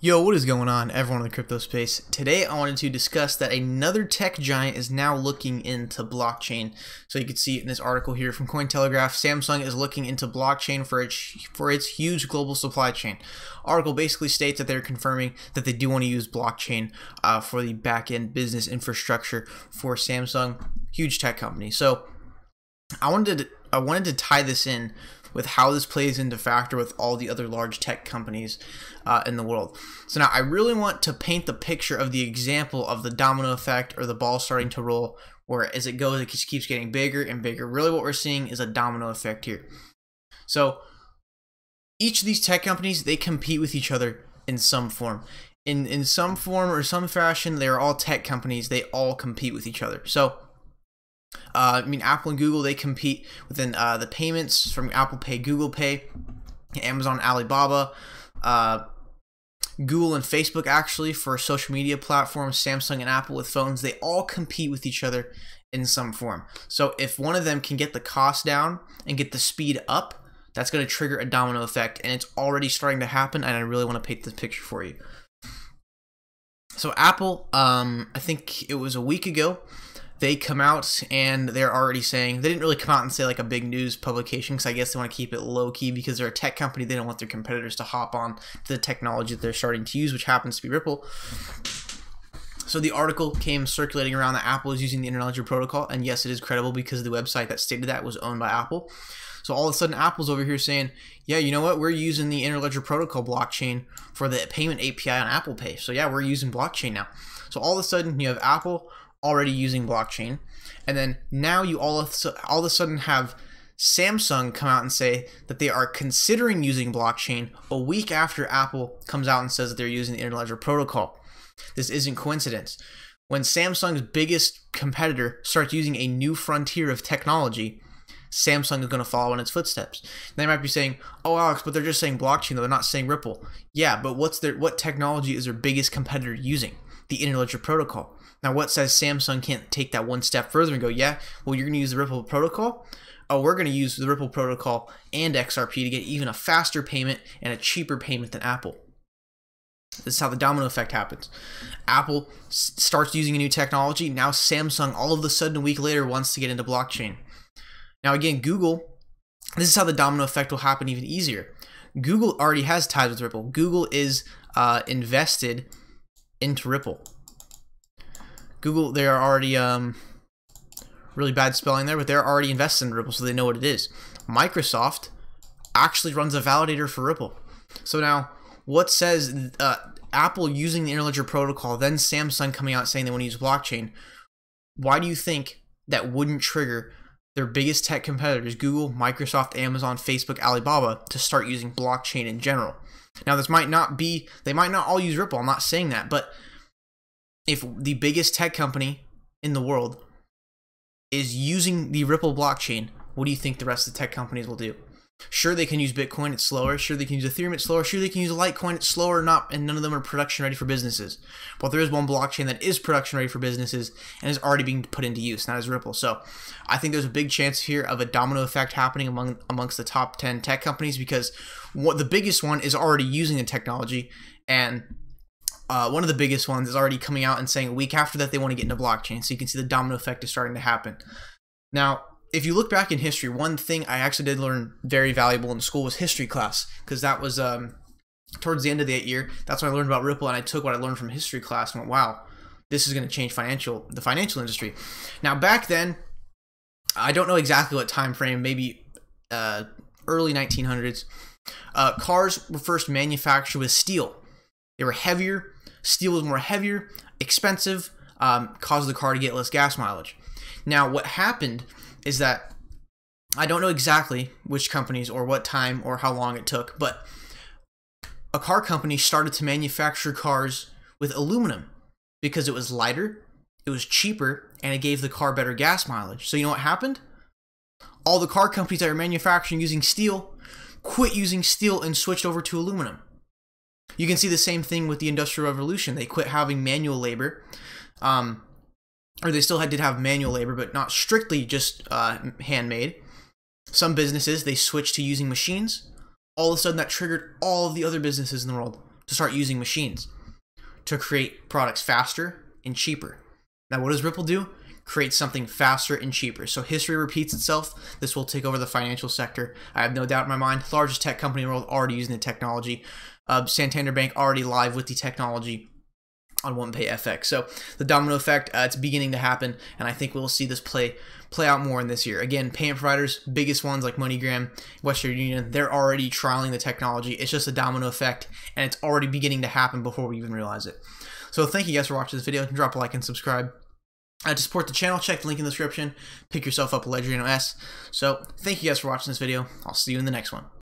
Yo, what is going on, everyone in the crypto space? Today I wanted to discuss that another tech giant is now looking into blockchain. So you can see it in this article here from Cointelegraph. Samsung is looking into blockchain for its huge global supply chain. Article basically states that they're confirming that they do want to use blockchain for the back-end business infrastructure for Samsung, huge tech company. So I wanted to tie this in with how this plays into factor with all the other large tech companies in the world. So now I really want to paint the picture of the example of the domino effect, or the ball starting to roll, where as it goes, it just keeps getting bigger and bigger. Really what we're seeing is a domino effect here. So each of these tech companies, they compete with each other in some form. In some form or some fashion, they are all tech companies. They all compete with each other. So Apple and Google, they compete within the payments from Apple Pay, Google Pay, Amazon, Alibaba, Google and Facebook actually for social media platforms, Samsung and Apple with phones. They all compete with each other in some form. So if one of them can get the cost down and get the speed up, that's going to trigger a domino effect, and it's already starting to happen, and I really want to paint this picture for you. So Apple, I think it was a week ago, they come out and they're already saying, they didn't really come out and say like a big news publication, because I guess they want to keep it low key because they're a tech company. They don't want their competitors to hop on to the technology that they're starting to use, which happens to be Ripple. So the article came circulating around that Apple is using the Interledger protocol, and yes, it is credible because the website that stated that was owned by Apple. So all of a sudden Apple's over here saying, yeah, you know what, we're using the Interledger protocol blockchain for the payment API on Apple Pay. So yeah, we're using blockchain now. So all of a sudden you have Apple already using blockchain, and then now you all of a sudden have Samsung come out and say that they are considering using blockchain a week after Apple comes out and says that they're using the Interledger protocol. This isn't coincidence. When Samsung's biggest competitor starts using a new frontier of technology, Samsung is going to follow in its footsteps. They might be saying, oh Alex, but they're just saying blockchain though, they're not saying Ripple. Yeah, but what technology is their biggest competitor using? The Interledger protocol. Now, what says Samsung can't take that one step further and go, yeah, well, you're going to use the Ripple protocol? Oh, we're going to use the Ripple protocol and XRP to get even a faster payment and a cheaper payment than Apple. This is how the domino effect happens. Apple starts using a new technology. Now Samsung, all of a sudden, a week later, wants to get into blockchain. Now, again, Google, this is how the domino effect will happen even easier. Google already has ties with Ripple. Google is invested into Ripple. Google, they are already, really bad spelling there, but they're already invested in Ripple, so they know what it is. Microsoft actually runs a validator for Ripple. So now, what says Apple using the Interledger protocol, then Samsung coming out saying they want to use blockchain? Why do you think that wouldn't trigger their biggest tech competitors, Google, Microsoft, Amazon, Facebook, Alibaba, to start using blockchain in general? Now, this might not be, they might not all use Ripple, I'm not saying that, but if the biggest tech company in the world is using the Ripple blockchain, what do you think the rest of the tech companies will do? Sure, they can use Bitcoin, it's slower. Sure, they can use Ethereum, it's slower. Sure, they can use Litecoin, it's slower, and none of them are production ready for businesses. But there is one blockchain that is production ready for businesses and is already being put into use, and that is Ripple. So I think there's a big chance here of a domino effect happening amongst the top 10 tech companies, because the biggest one is already using the technology, and one of the biggest ones is already coming out and saying a week after that they want to get into blockchain. So you can see the domino effect is starting to happen. Now, if you look back in history, one thing I actually did learn very valuable in school was history class, because that was towards the end of that year. That's when I learned about Ripple, and I took what I learned from history class and went, wow, this is going to change the financial industry. Now, back then, I don't know exactly what time frame, maybe early 1900s, cars were first manufactured with steel. They were heavier. Steel was more heavier, expensive, caused the car to get less gas mileage. Now, what happened is that I don't know exactly which companies or what time or how long it took, but a car company started to manufacture cars with aluminum because it was lighter, it was cheaper, and it gave the car better gas mileage. So you know what happened? All the car companies that were manufacturing using steel quit using steel and switched over to aluminum. You can see the same thing with the Industrial Revolution. They quit having manual labor, or they still did have manual labor, but not strictly just handmade. Some businesses, they switched to using machines. All of a sudden, that triggered all of the other businesses in the world to start using machines to create products faster and cheaper. Now, what does Ripple do? Create something faster and cheaper. So history repeats itself. This will take over the financial sector. I have no doubt in my mind. Largest tech company in the world already using the technology. Santander Bank already live with the technology on OnePay FX. So the domino effect, it's beginning to happen, and I think we'll see this play out more in this year. Again, payment providers, biggest ones like MoneyGram, Western Union, they're already trialing the technology. It's just a domino effect, and it's already beginning to happen before we even realize it. So thank you guys for watching this video. Drop a like and subscribe. To support the channel, check the link in the description. Pick yourself up a Nano S. So thank you guys for watching this video. I'll see you in the next one.